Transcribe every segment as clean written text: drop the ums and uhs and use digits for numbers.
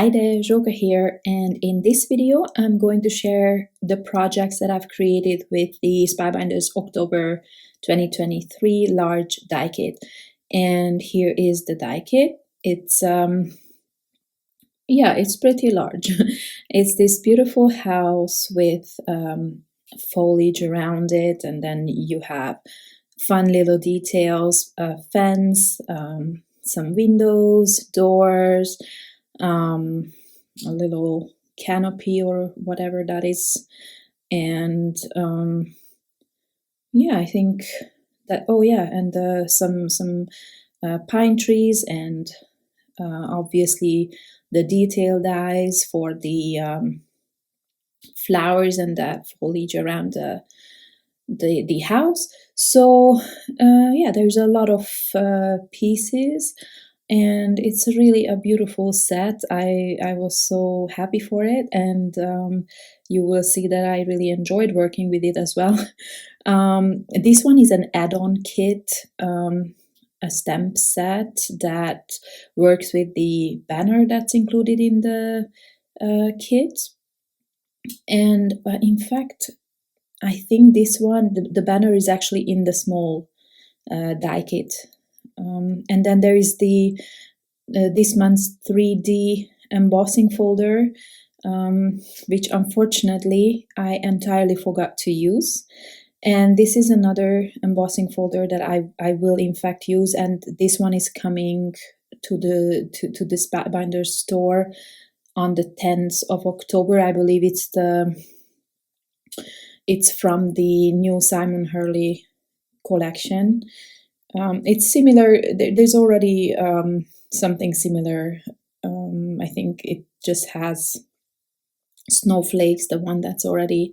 Hi there, Joka here, and in this video I'm going to share the projects that I've created with the Spellbinders October 2023 large die kit. And here is the die kit. It's it's pretty large. It's this beautiful house with foliage around it, and then you have fun little details, a fence, some windows, doors, a little canopy or whatever that is, and I think that and some pine trees, and obviously the detail dies for the flowers and the foliage around the house. So there's a lot of pieces, and it's really a beautiful set. I was so happy for it, and you will see that I really enjoyed working with it as well. This one is an add-on kit, a stamp set that works with the banner that's included in the kit. And in fact, I think this one, the banner is actually in the small die kit. And then there is the this month's 3D embossing folder, which unfortunately I entirely forgot to use. And this is another embossing folder that I will in fact use, and this one is coming to the Spellbinders store on the 10th of October. I believe it's from the new Simon Hurley collection. It's similar. There's already something similar. I think it just has Snowflakes, the one that's already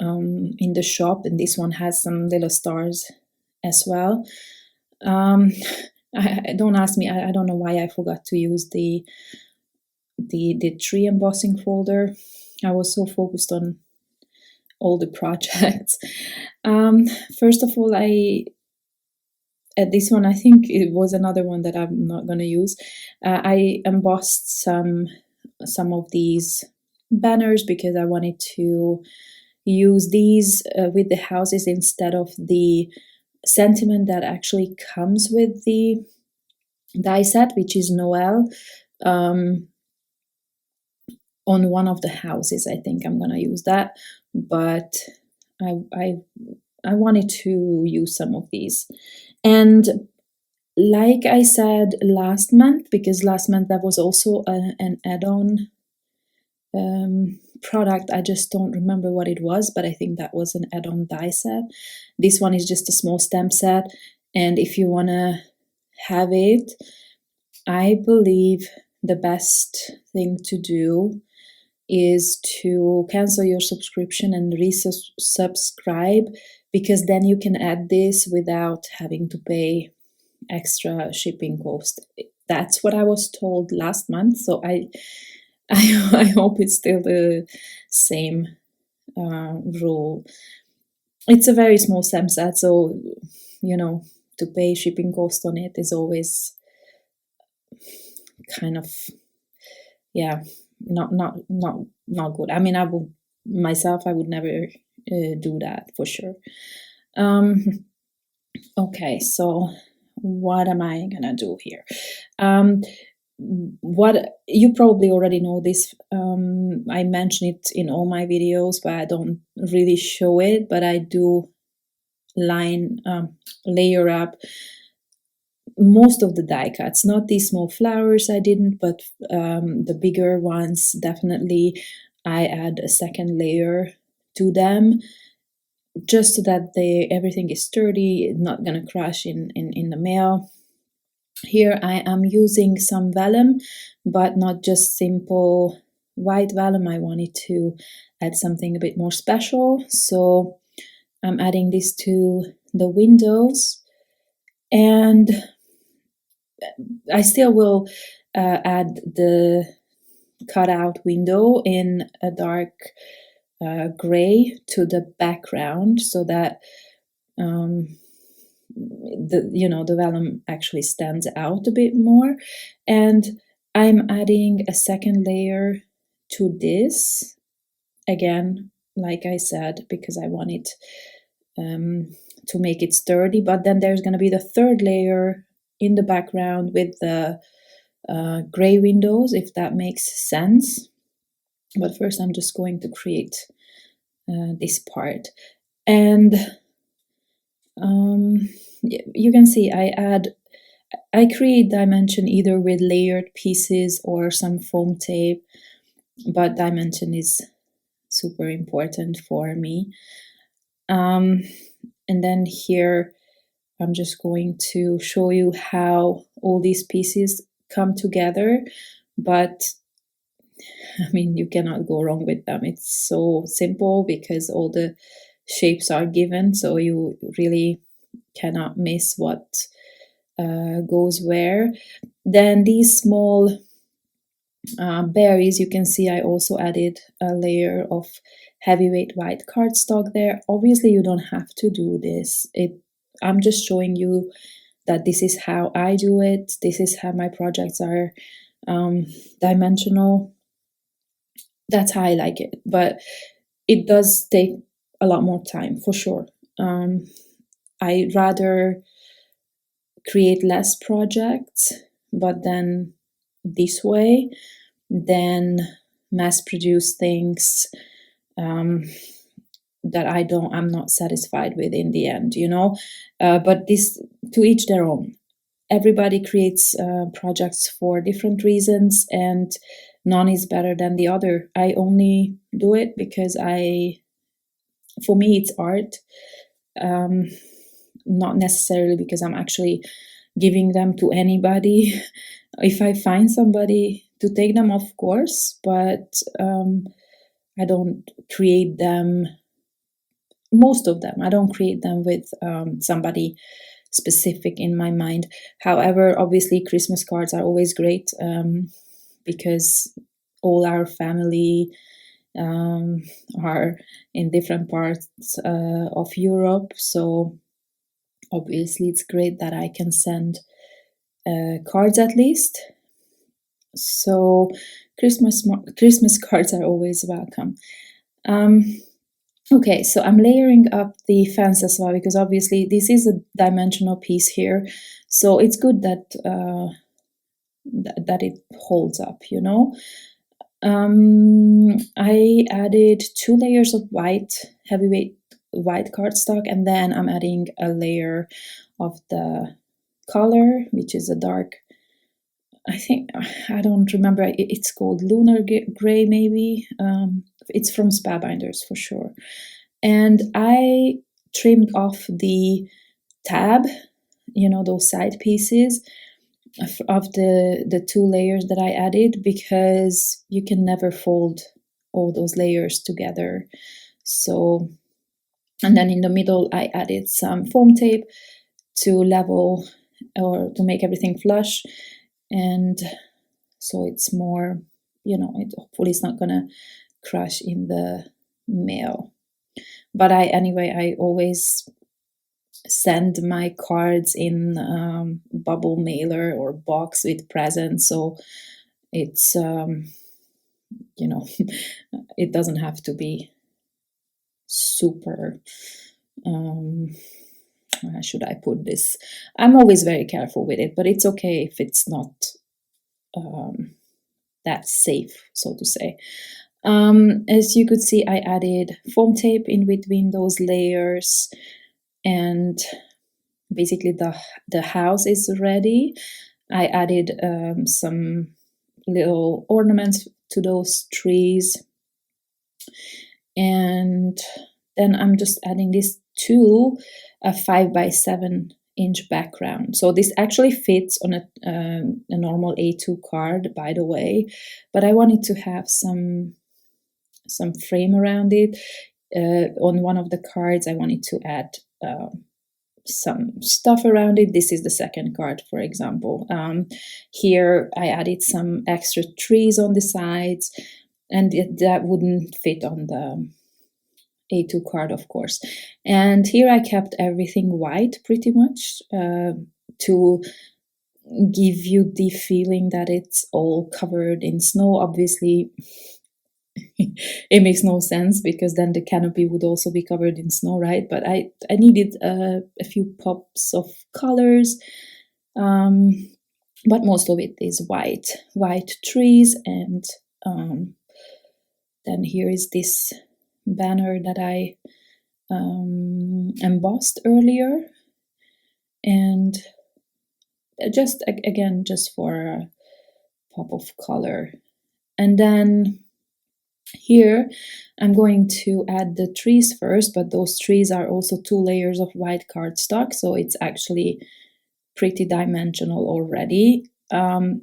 in the shop, and this one has some little stars as well. Don't ask me. I don't know why I forgot to use the tree embossing folder. I was so focused on all the projects. First of all, this one, I think it was another one that I'm not going to use. I embossed some of these banners because I wanted to use these with the houses instead of the sentiment that actually comes with the die set, which is Noel. On one of the houses, I think I'm going to use that, but I wanted to use some of these. And like I said last month, because last month that was also an add-on product, I just don't remember what it was, but I think that was an add-on die set. This one is just a small stamp set, and if you want to have it, I believe the best thing to do is to cancel your subscription and resubscribe, because then you can add this without having to pay extra shipping cost. That's what I was told last month, so I hope it's still the same rule. It's a very small stamp set, so to pay shipping cost on it is always kind of not good. I mean, I would never do that for sure. Okay, so what am I gonna do here? What you probably already know this. I mention it in all my videos, but I don't really show it. But I do layer up most of the die cuts, not these small flowers I didn't, but the bigger ones definitely I add a second layer to them, just so that everything is sturdy, not gonna crash in the mail. Here I am using some vellum, but not just simple white vellum. I wanted to add something a bit more special, so I'm adding this to the windows, and I still will add the cutout window in a dark gray to the background, so that the vellum actually stands out a bit more. And I'm adding a second layer to this, again, like I said, because I want it to make it sturdy, but then there's going to be the third layer in the background with the gray windows, if that makes sense. But first I'm just going to create this part. And you can see I create dimension either with layered pieces or some foam tape, but dimension is super important for me. And then here I'm just going to show you how all these pieces come together, but I mean, you cannot go wrong with them. It's so simple because all the shapes are given, so you really cannot miss what goes where. Then these small berries, you can see I also added a layer of heavyweight white cardstock there. Obviously you don't have to do this. I'm just showing you that this is how I do it. This is how my projects are dimensional. That's how I like it, but it does take a lot more time for sure. I'd rather create less projects, but then this way, than mass produce things that I'm not satisfied with in the end, you know. But this, to each their own. Everybody creates projects for different reasons, and none is better than the other. I only do it because for me, it's art, not necessarily because I'm actually giving them to anybody. If I find somebody to take them, of course, but I don't create them, most of them, I don't create them with somebody specific in my mind. However, obviously Christmas cards are always great because all our family are in different parts of Europe, so obviously it's great that I can send cards at least. So Christmas cards are always welcome. Okay, so I'm layering up the fence as well, because obviously this is a dimensional piece here, so it's good that that it holds up, you know. I added 2 layers of heavyweight white cardstock, and then I'm adding a layer of the color, which is a dark, I don't remember, it's called lunar gray maybe. It's from Spellbinders for sure. And I trimmed off the tab, you know, those side pieces of the 2 layers that I added, because you can never fold all those layers together. So, and then in the middle I added some foam tape to level or to make everything flush, and so it's more, you know, hopefully it's not gonna crush in the mail. But I always send my cards in bubble mailer or box with presents, so it's you know, it doesn't have to be super how should I put this? I'm always very careful with it, but it's okay if it's not that safe, so to say. As you could see, I added foam tape in between those layers, and basically the house is ready. I added some little ornaments to those trees, and then I'm just adding this to a 5x7-inch background. So this actually fits on a normal A2 card, by the way, but I wanted to have some frame around it. On one of the cards, I wanted to add some stuff around it. This is the second card, for example. Here I added some extra trees on the sides, and that wouldn't fit on the A2 card, of course. And here I kept everything white pretty much to give you the feeling that it's all covered in snow. Obviously, it makes no sense because then the canopy would also be covered in snow, right? But I needed a few pops of colors, but most of it is white trees. And then here is this banner that I embossed earlier, and just again, just for a pop of color. And then here I'm going to add the trees first, but those trees are also 2 layers of white cardstock, so it's actually pretty dimensional already. And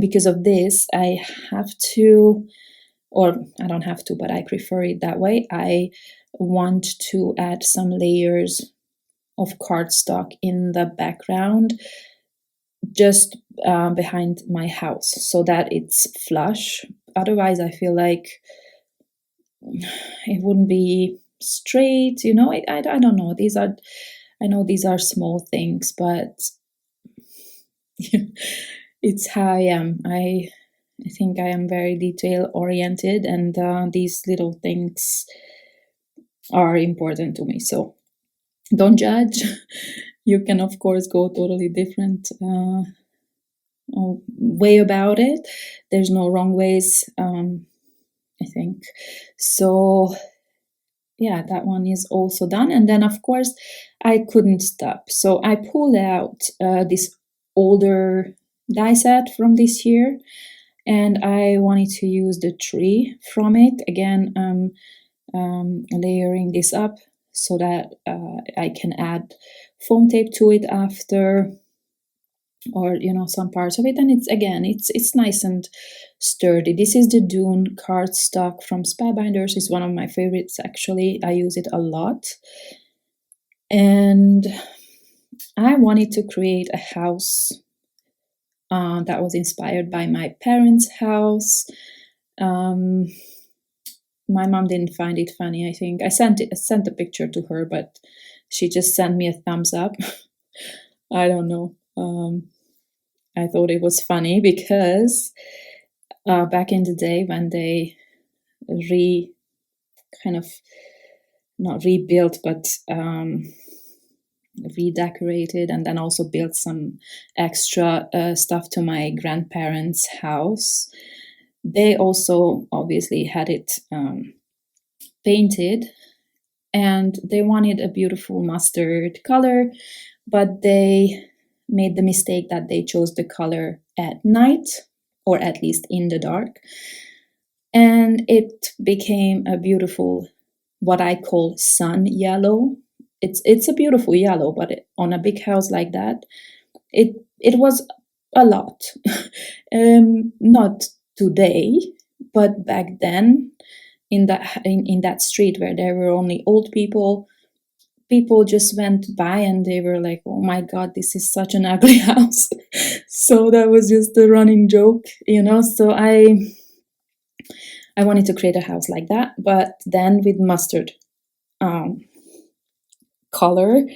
because of this, I have to, or I don't have to, but I prefer it that way. I want to add some layers of cardstock in the background, just behind my house, so that it's flush. Otherwise, I feel like it wouldn't be straight, you know. I don't know. I know these are small things, but it's how I am. I think I am very detail oriented, and these little things are important to me. So don't judge. You can, of course, go totally different way about it. There's no wrong ways, I think. So yeah, that one is also done. And then, of course, I couldn't stop. So I pulled out this older die set from this year, and I wanted to use the tree from it. Again, layering this up so that I can add foam tape to it after, or some parts of it. And it's nice and sturdy. This is the Dune cardstock from Spellbinders. It's one of my favorites, actually. I use it a lot. And I wanted to create a house that was inspired by my parents' house. My mom didn't find it funny, I think. I sent a picture to her, but she just sent me a thumbs up. I don't know. I thought it was funny because back in the day when they not rebuilt, but redecorated, and then also built some extra stuff to my grandparents' house. They also obviously had it painted, and they wanted a beautiful mustard color, but they made the mistake that they chose the color at night, or at least in the dark, and it became a beautiful, what I call sun yellow. It's a beautiful yellow, but on a big house like that, it was a lot. Not today, but back then, in that street where there were only old people just went by and they were like, oh my god, this is such an ugly house. So that was just a running joke, so I wanted to create a house like that, but then with mustard color,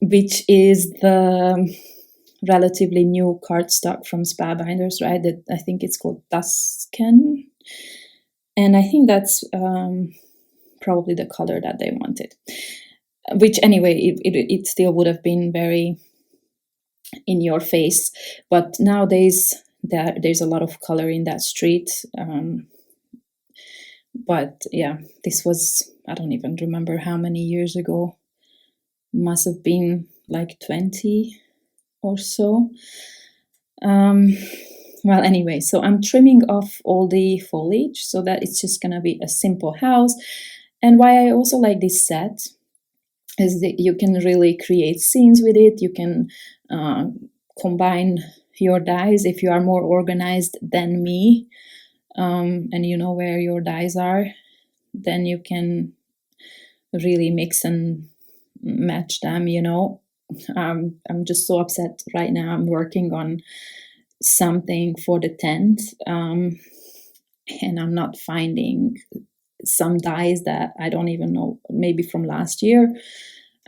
which is the relatively new cardstock from Spellbinders, right? That I think it's called Dazzling, and I think that's probably the color that they wanted. Which anyway, it still would have been very in your face, but nowadays there's a lot of color in that street. But yeah, this was, I don't even remember how many years ago. Must have been like 20 or so. Well, anyway, so I'm trimming off all the foliage so that it's just gonna be a simple house. And why I also like this set is that you can really create scenes with it. You can combine your dies if you are more organized than me, and you know where your dies are, then you can really mix and match them, I'm just so upset right now. I'm working on something for the tent, and I'm not finding some dies that I don't even know, maybe from last year.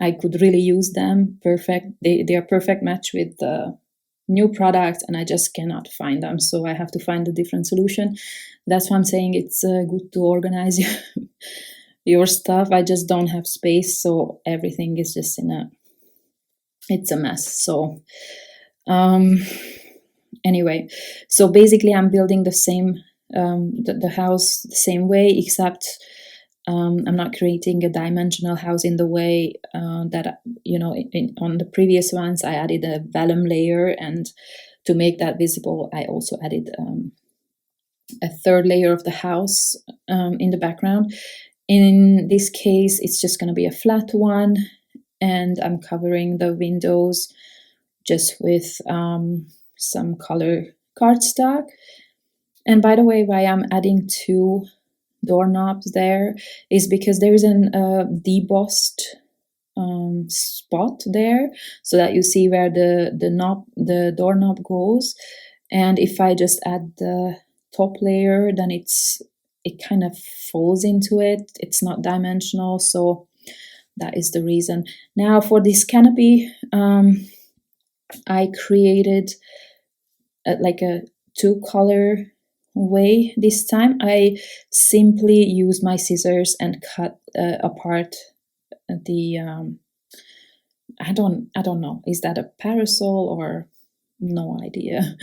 I could really use them. Perfect. They are perfect match with the new product, and I just cannot find them. So I have to find a different solution. That's why I'm saying it's good to organize your stuff. I just don't have space, so everything is just it's a mess. So anyway, so basically I'm building the same the house the same way, except I'm not creating a dimensional house in the way that, on the previous ones I added a vellum layer, and to make that visible I also added a third layer of the house in the background. In this case it's just going to be a flat one, and I'm covering the windows just with some color cardstock. And by the way, why I'm adding 2 doorknobs there is because there is an debossed spot there, so that you see where the doorknob goes. And if I just add the top layer, then it kind of falls into it. It's not dimensional, so that is the reason. Now for this canopy, I created like a 2-color way this time. I simply use my scissors and cut apart the I don't know, is that a parasol or no idea.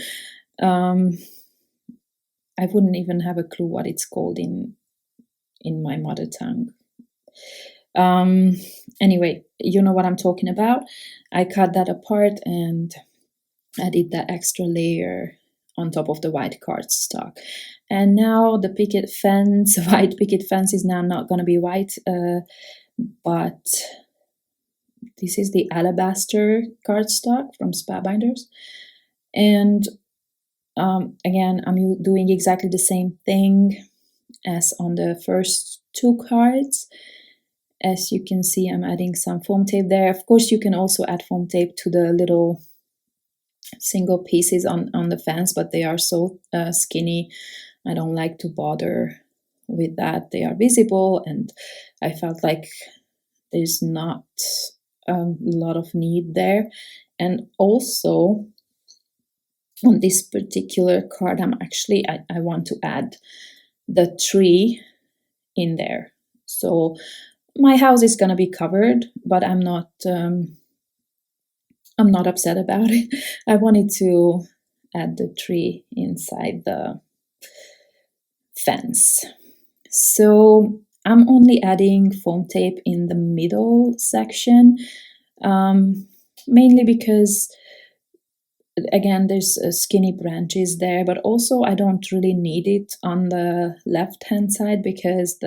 I wouldn't even have a clue what it's called in my mother tongue. Anyway, you know what I'm talking about. I cut that apart and added that extra layer on top of the white cardstock. And now the picket fence, white picket fence, is now not going to be white, but this is the alabaster cardstock from Spellbinders. And again, I'm doing exactly the same thing as on the first 2 cards. As you can see, I'm adding some foam tape there. Of course, you can also add foam tape to the little single pieces on the fence, but they are so skinny. I don't like to bother with that. They are visible, and I felt like there's not a lot of need there. And also on this particular card, I want to add the tree in there. So my house is gonna be covered, but I'm not upset about it. I wanted to add the tree inside the fence. So I'm only adding foam tape in the middle section, mainly because, again, there's skinny branches there, but also I don't really need it on the left-hand side because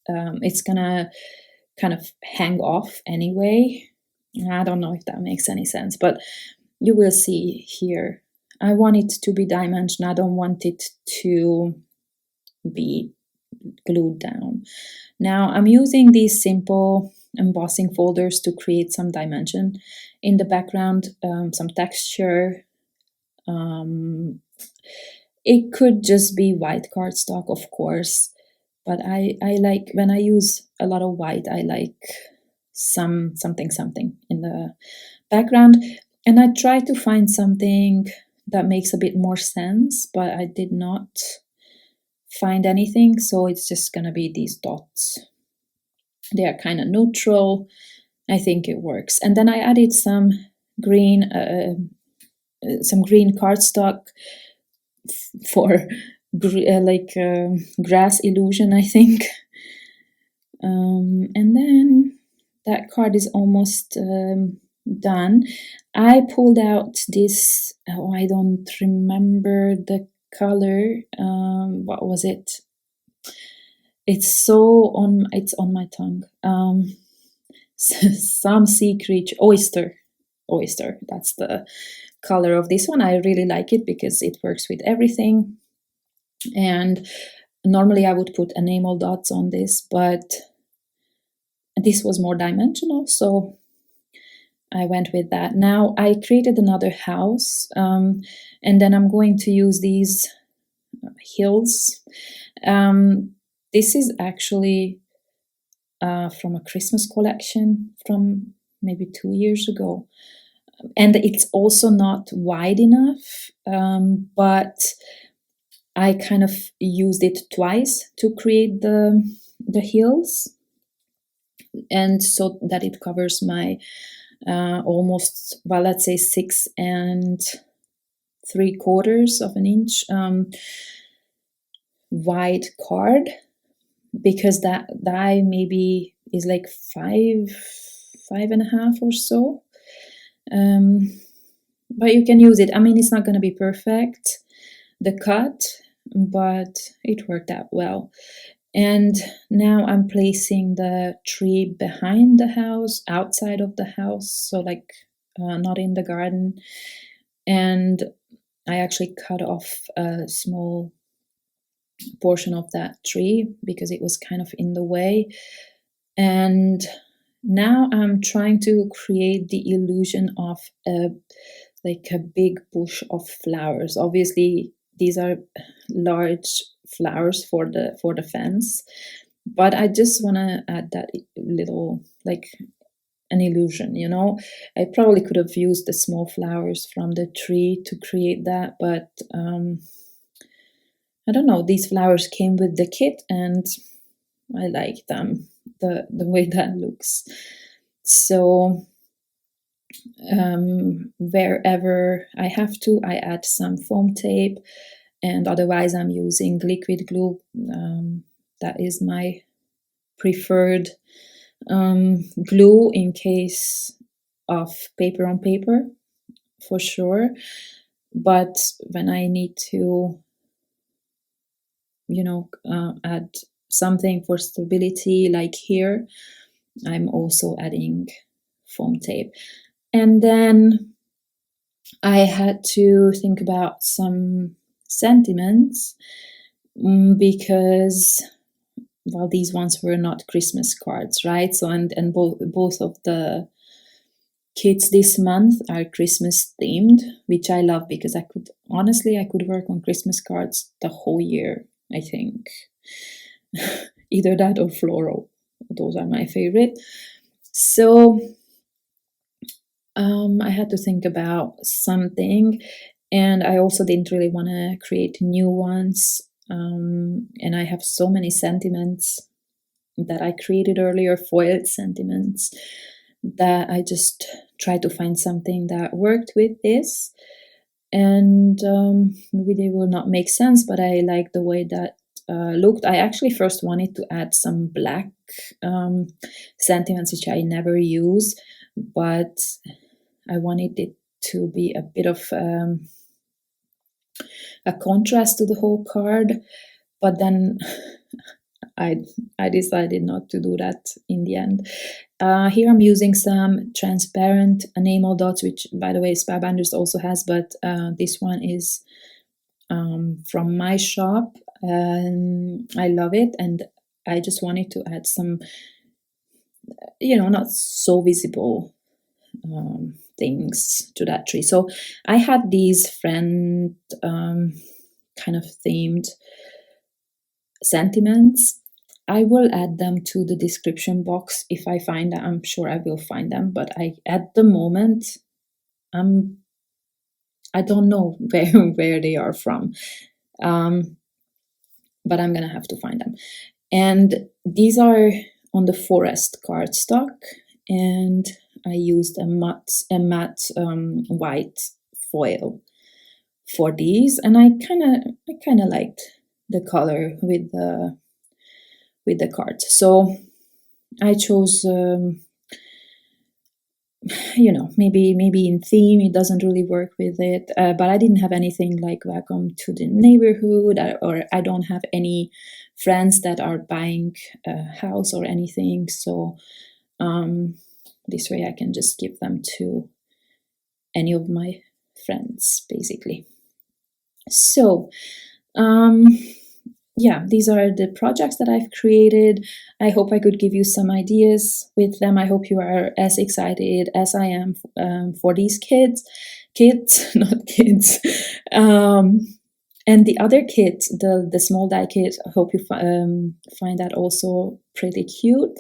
it's gonna kind of hang off anyway. I don't know if that makes any sense, but you will see here. I want it to be dimensional. I don't want it to be glued down. Now I'm using these simple embossing folders to create some dimension in the background, some texture. It could just be white cardstock, of course, but I like, when I use a lot of white, I like something in the background, and I try to find something that makes a bit more sense, but I did not find anything, so it's just gonna be these dots. They are kind of neutral. I think it works. And then I added some green cardstock for grass illusion, I think. And then that card is almost done. I pulled out this, I don't remember the color. What was it? It's on my tongue. Some sea creature, oyster. That's the color of this one. I really like it because it works with everything. And normally I would put enamel dots on this, but this was more dimensional, so I went with that. Now I created another house, and then I'm going to use these hills. This is actually from a Christmas collection from maybe 2 years ago. And it's also not wide enough, but I kind of used it twice to create the heels, and so that it covers my almost, well, let's say 6.75 of an inch wide card, because that die maybe is like 5.5 or so. But you can use it. I mean, it's not going to be perfect, the cut, but it worked out well. And now I'm placing the tree behind the house, outside of the house, so like not in the garden. And I actually cut off a small portion of that tree because it was kind of in the way. And now I'm trying to create the illusion of a big bush of flowers. Obviously, these are large flowers for the fence, but I just want to add that little, like, an illusion, you know. I probably could have used the small flowers from the tree to create that, but I don't know, these flowers came with the kit and I like them, the way that looks. So wherever I have to, I add some foam tape, and otherwise I'm using liquid glue. That is my preferred glue in case of paper on paper, for sure. But when I need to, add something for stability, like here, I'm also adding foam tape. And then I had to think about some sentiments, because, well, these ones were not Christmas cards, right? So and both of the kits this month are Christmas themed, which I love, because I could work on Christmas cards the whole year, I think. Either that or floral. Those are my favorite. So I had to think about something, and I also didn't really want to create new ones. And I have so many sentiments that I created earlier, foiled sentiments, that I just tried to find something that worked with this. And maybe they will not make sense, but I like the way that looked. I actually first wanted to add some black sentiments, which I never use, but I wanted it to be a bit of a contrast to the whole card. But then I decided not to do that in the end. Here I'm using some transparent enamel dots, which, by the way, Spellbinders also has, but this one is from my shop, and I love it. And I just wanted to add some, not so visible things to that tree. So I had these friend kind of themed sentiments. I will add them to the description box if I find them. I'm sure I will find them, but at the moment, I don't know where they are from, but I'm gonna have to find them. And these are on the forest cardstock, and I used a matte white foil for these, and I kind of liked the color with the cards. So I chose, maybe in theme it doesn't really work with it, but I didn't have anything like welcome to the neighborhood, or I don't have any friends that are buying a house or anything. So this way I can just give them to any of my friends, basically. So yeah, these are the projects that I've created. I hope I could give you some ideas with them. I hope you are as excited as I am for these kids, not kids. And the other kit, the small die kit, I hope you find that also pretty cute.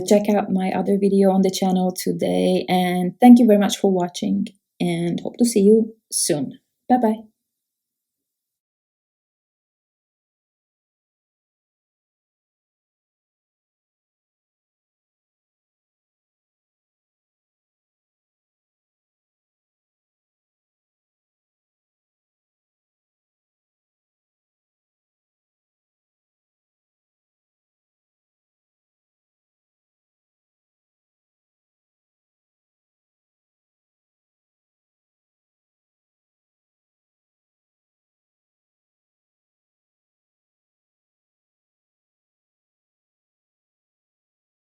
check out my other video on the channel today, and thank you very much for watching, and hope to see you soon. Bye bye.